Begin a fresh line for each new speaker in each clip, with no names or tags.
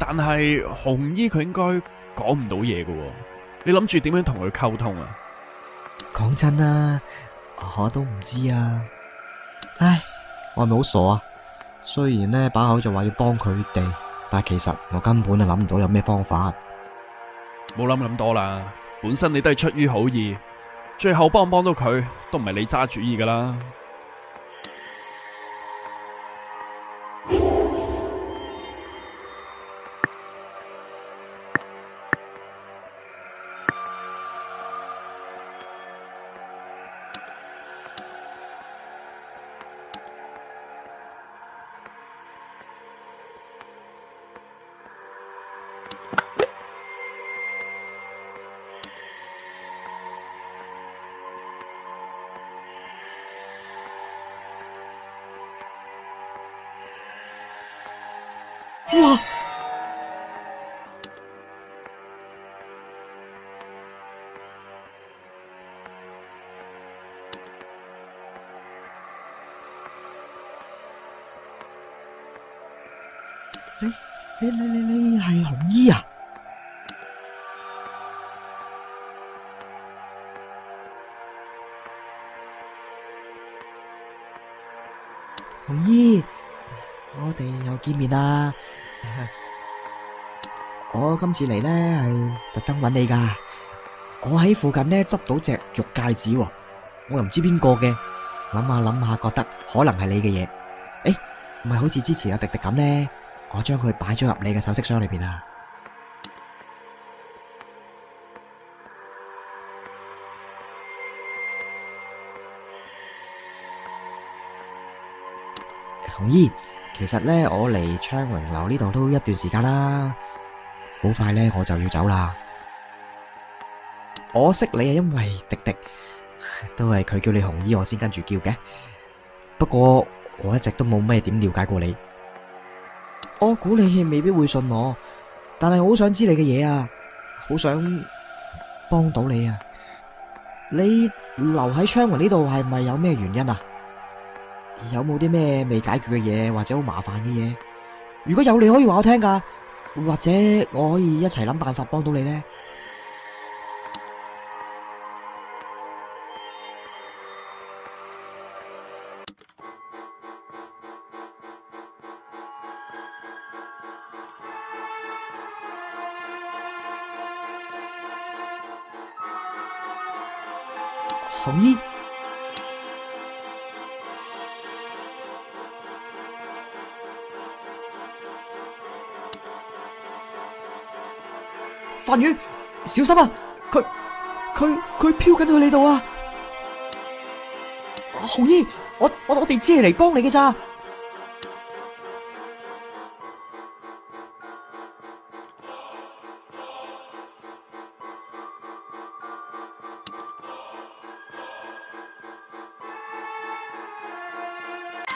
但係紅衣佢應該講唔到嘢㗎喎，你諗住點樣同佢溝通啊？
講真啦，我都唔知啊。唉，我係咪好傻啊？雖然呢把口就話要幫佢哋，但係其實我根本就諗唔到有咩方法。
冇諗咁多啦，本身你都係出於好意，最後幫唔幫到佢都唔係你揸主意㗎啦。
哇！你係紅衣啊？紅衣，我哋又見面啦！我今次嚟呢係特登揾你噶，我喺附近呢執到隻玉戒指喎，我又唔知邊個嘅，諗下諗下覺得可能係你嘅嘢。誒，唔係好似之前阿迪迪咁呢，我將佢擺咗入你嘅首飾箱裏邊啊。紅衣，其實呢，我嚟昌榮樓呢度都一段時間啦，好快呢，我就要走啦。我識你係因為迪迪，都係佢叫你紅衣，我先跟住叫嘅。不過我一直都冇咩點了解過你，我估你未必會信我，但係好想知你嘅嘢啊，好想幫到你啊。你留喺昌榮呢度係咪有咩原因啊？有冇啲咩未解決嘅嘢，或者好麻煩嘅嘢？如果有，你可以話我聽噶，或者我可以一齊諗辦法幫到你呢。紅衣，范宇，小心啊！佢飄緊去你度啊！紅衣，我哋只係嚟幫你嘅咋。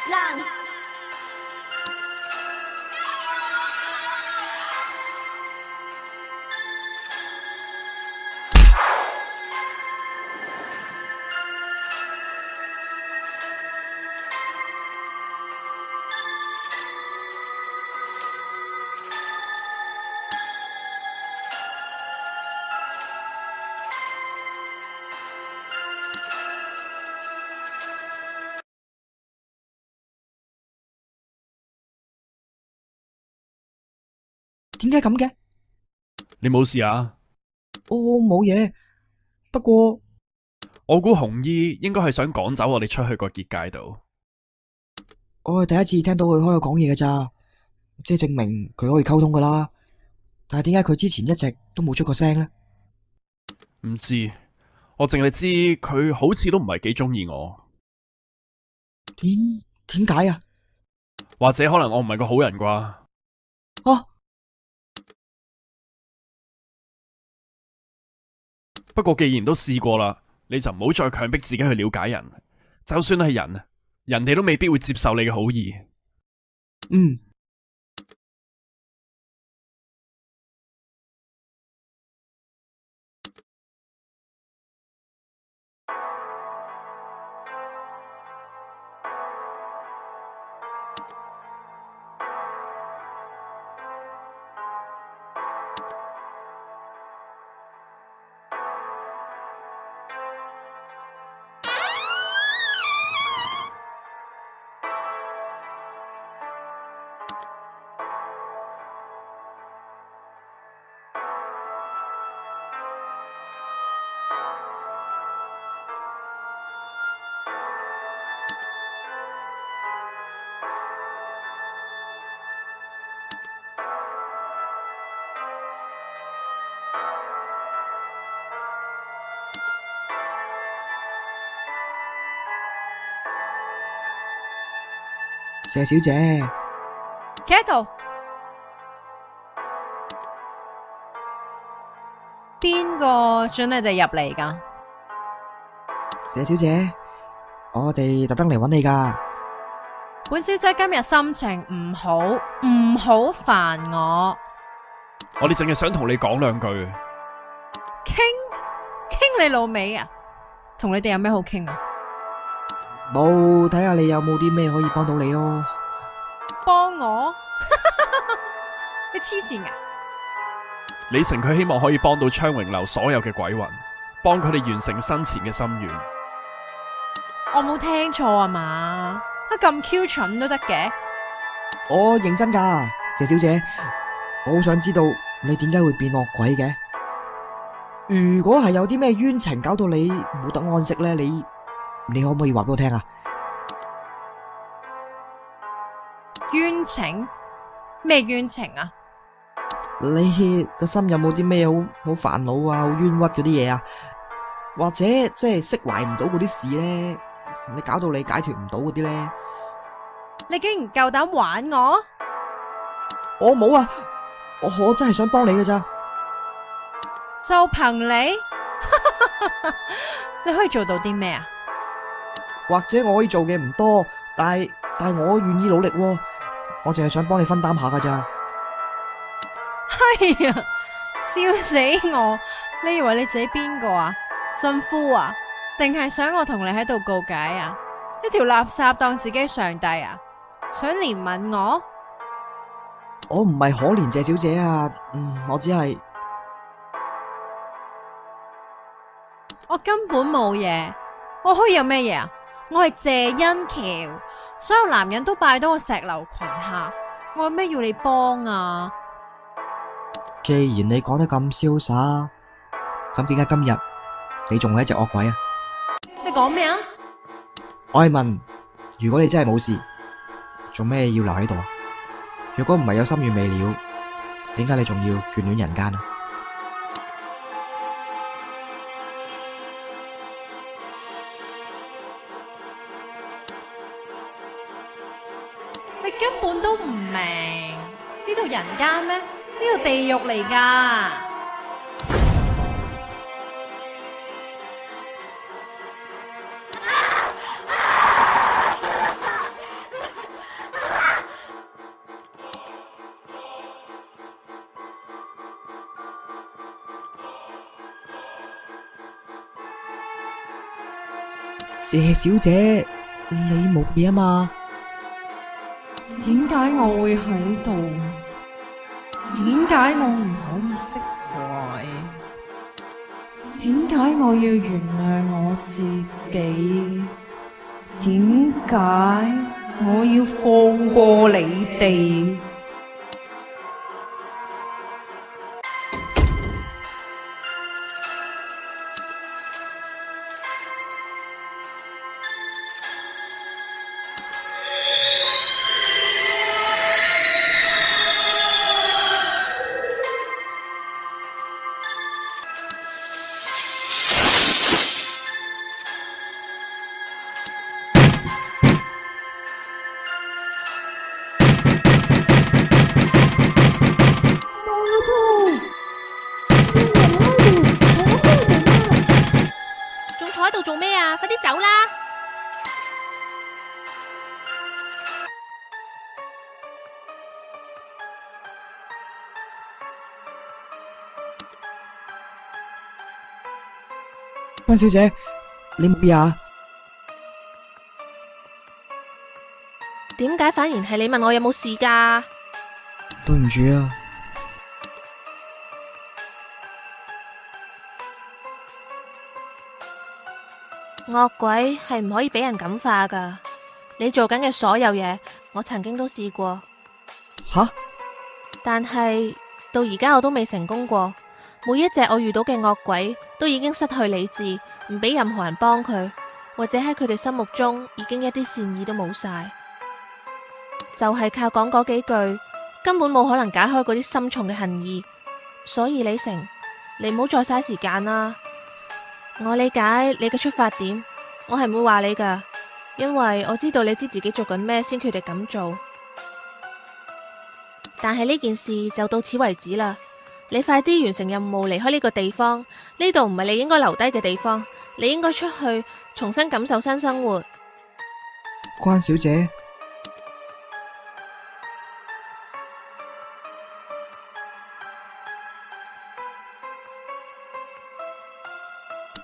讓
點解咁嘅？
你冇事啊？
我冇嘢，不過
我估紅衣應該係想趕走我哋出去個結界度。
我係第一次聽到佢開口講嘢嘅咋，即係證明佢可以溝通噶啦。但係點解佢之前一直都冇出過聲呢？
唔知，我淨係知佢好似都唔係幾中意我，
點解啊？
或者可能我唔係個好人啩。
啊！
不過既然都試過啦，你就唔好再強迫自己去了解人。就算係人，人哋都未必會接受你嘅好意。
嗯。謝小姐，
企喺度，邊個准你哋入嚟噶？
謝小姐，我哋特登嚟揾你噶。
本小姐今日心情唔好，唔好煩我。
我哋淨係想同你講兩句。
傾你老味啊！同你哋有咩好傾啊？
冇，睇下你有冇啲咩可以幫到你咯。
幫我？你黐線噶！
李成佢希望可以幫到昌榮樓所有嘅鬼魂，幫佢哋完成生前嘅心願。
我冇聽錯啊嘛？咁 Q 蠢都得嘅？
我認真噶，謝小姐，我好想知道你點解會變惡鬼嘅。如果係有啲咩冤情搞到你冇得安息呢，你可唔可以話俾我聽啊？
冤情？咩冤情啊？
你個心有冇啲咩好煩惱啊、好冤屈嗰啲嘢啊？或者即係釋懷唔到嗰啲事呢？你搞到你解脫唔到嗰啲呢？
你竟然夠膽玩我？
我冇啊，我真係想幫你㗎咋。
就憑你？你可以做到啲咩啊？
或者我可以做嘅唔多，但係我願意努力喎。我淨係想幫你分擔下㗎咋。
係啊，笑死我！你以為你自己邊個啊？信夫啊？定係想我同你喺度告解啊？呢條垃圾當自己上帝啊？想憐憫我？
我唔係可憐謝小姐啊，我只係
我根本冇嘢，我可以有咩嘢啊？我係謝恩喬，所有男人都拜到我石榴裙下，我有咩要你幫啊？
既然你講得咁瀟灑，咁點解今日你仲係一隻惡鬼啊？
你講咩啊？
我係問，如果你真係冇事，做咩要留喺度啊？如果唔係有心願未了，點解你仲要眷戀人間啊？
你根本都唔明呢度人間咩？呢度地獄嚟噶！
謝小姐，你冇嘢啊嘛？
點解我會喺度？點解我唔可以釋懷？點解我要原諒我自己？點解我要放過你哋？
喺度做咩啊？快啲走啦！
溫小姐，你冇嘢啊？
點解反而係你問我有冇事㗎？
對唔住啊。
惡鬼係唔可以俾人感化㗎。你做緊嘅所有嘢，我曾經都試過，
吓？
但係到而家我都未成功過。每一隻我遇到嘅惡鬼都已經失去理智，唔俾任何人幫佢，或者喺佢哋心目中已經一啲善意都冇晒，就係靠講嗰幾句，根本冇可能解開嗰啲深重嘅恨意。所以李成，你唔好再嘥時間啦。我理解你嘅出發點，我係唔會話你噶，因為我知道你知自己做緊咩先決定咁做。但係呢件事就到此為止啦，你快啲完成任務，離開呢個地方，呢度唔係你應該留低嘅地方，你應該出去重新感受新生活。
關小姐，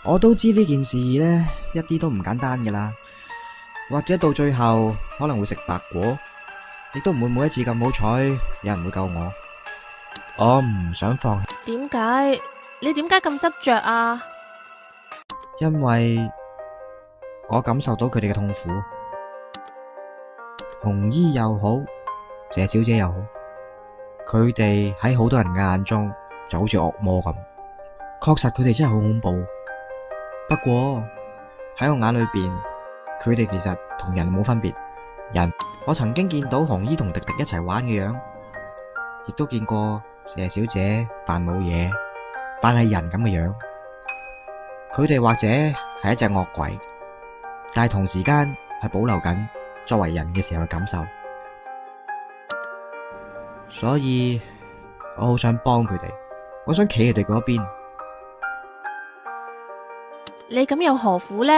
我都知呢件事呢，一啲都唔簡單噶啦，或者到最後可能會食白果，亦都唔會每一次咁好彩，有人會救我。我唔想放棄，
點解？你點解咁執着啊？
因為我感受到佢哋嘅痛苦。紅衣又好，謝小姐又好，佢哋喺好多人嘅眼中就好似惡魔咁。確實佢哋真係好恐怖。不過喺我眼裏邊，佢哋其實同人冇分別。人，我曾經見到紅衣同迪迪一齊玩嘅樣，亦都見過謝小姐扮冇嘢，扮係人咁嘅樣。佢哋或者係一隻惡鬼，但係同時間係保留緊作為人嘅時候嘅感受。所以我好想幫佢哋，我想企佢哋嗰邊。
你咁又何苦呢？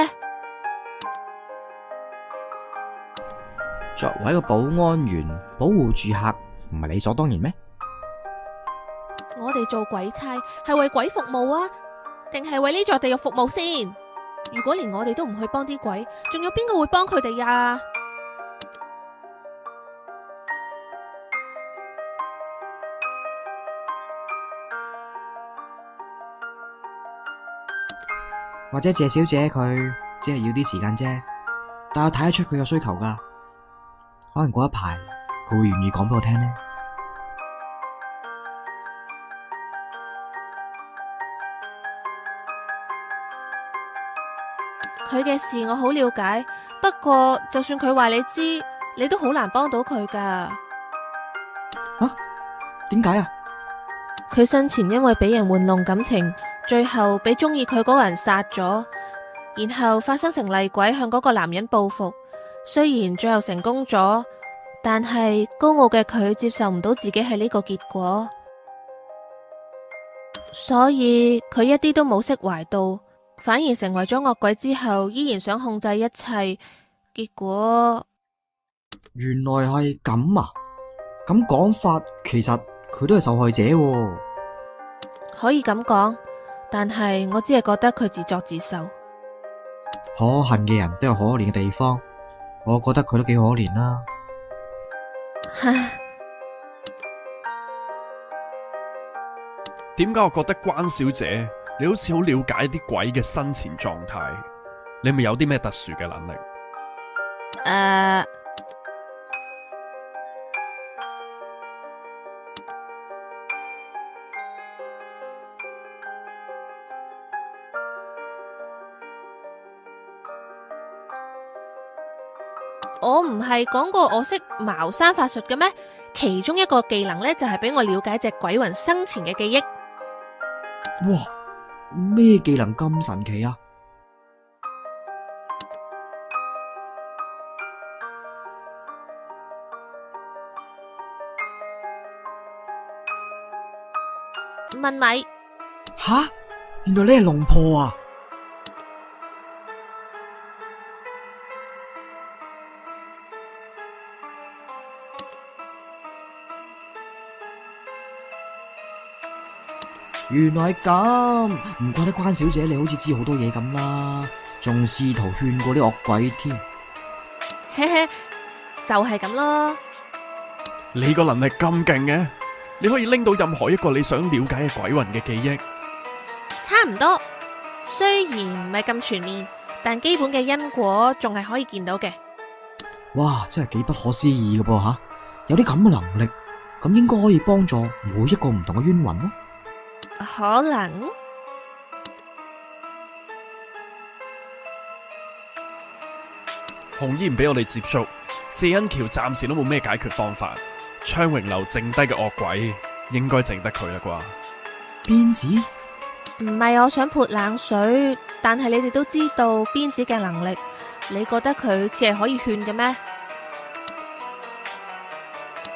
作為一個保安員，保護住客唔係理所當然咩？
我哋做鬼差係為鬼服務啊，定係為呢座地獄服務先？如果連我哋都唔去幫啲鬼，仲有邊個會幫佢哋呀？
或者謝小姐佢只係要啲時間啫，但我睇得出佢有需求噶，可能過一排佢會願意講俾我聽呢。
佢嘅事我好了解，不過就算佢話你知，你都好難幫到佢噶。
點解啊？
佢生前因為俾人玩弄感情，最後俾中意佢嗰個人殺咗，然後化身成厲鬼向嗰個男人報復。雖然最後成功咗，但係高傲嘅佢接受唔到自己係呢個結果，所以佢一啲都冇釋懷到，反而成為咗惡鬼之後，依然想控制一切。結果
原來係咁啊！咁講法，其實佢都係受害者喎。
可以咁講，但係我只係覺得佢自作自受。
可恨嘅人都有可憐嘅地方，我覺得佢都幾可憐啦。
唉，
點解我覺得關小姐你好似好了解啲鬼嘅生前狀態？你咪有啲咩特殊嘅能力？
我唔係講過我識茅山法術嘅咩？其中一個技能呢，就係俾我了解隻鬼魂生前嘅記憶。
哇，咩技能咁神奇啊？
問米，
吓，原來你係龍婆啊！原來係咁，唔怪得關小姐你好似知好多嘢咁啦，仲試圖勸過啲惡鬼添。
嘿嘿，就係咁咯。
你個能力咁勁嘅，你可以拎到任何一個你想了解嘅鬼魂嘅記憶。
差唔多，雖然唔係咁全面，但基本嘅因果仲係可以見到嘅。
哇，真係幾不可思議嘅噃吓，有啲咁嘅能力，咁應該可以幫助每一個唔同嘅冤魂咯。
可能
紅衣唔俾我哋接觸，謝恩橋暫時都冇咩解決方法。昌榮樓剩低嘅惡鬼，應該淨得佢啦啩？
鞭子？
唔係我想潑冷水，但係你哋都知道鞭子嘅能力，你覺得佢似係可以勸嘅咩？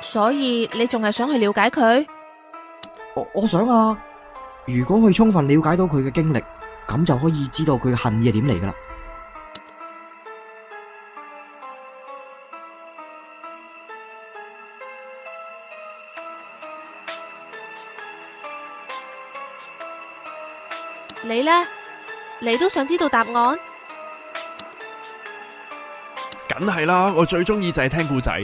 所以你仲係想去了解佢？
我想啊，如果去充分了解到佢嘅經歷，咁就可以知道佢嘅恨意係點嚟噶啦。
你呢？你都想知道答案？
梗係啦，我最中意就係聽故仔。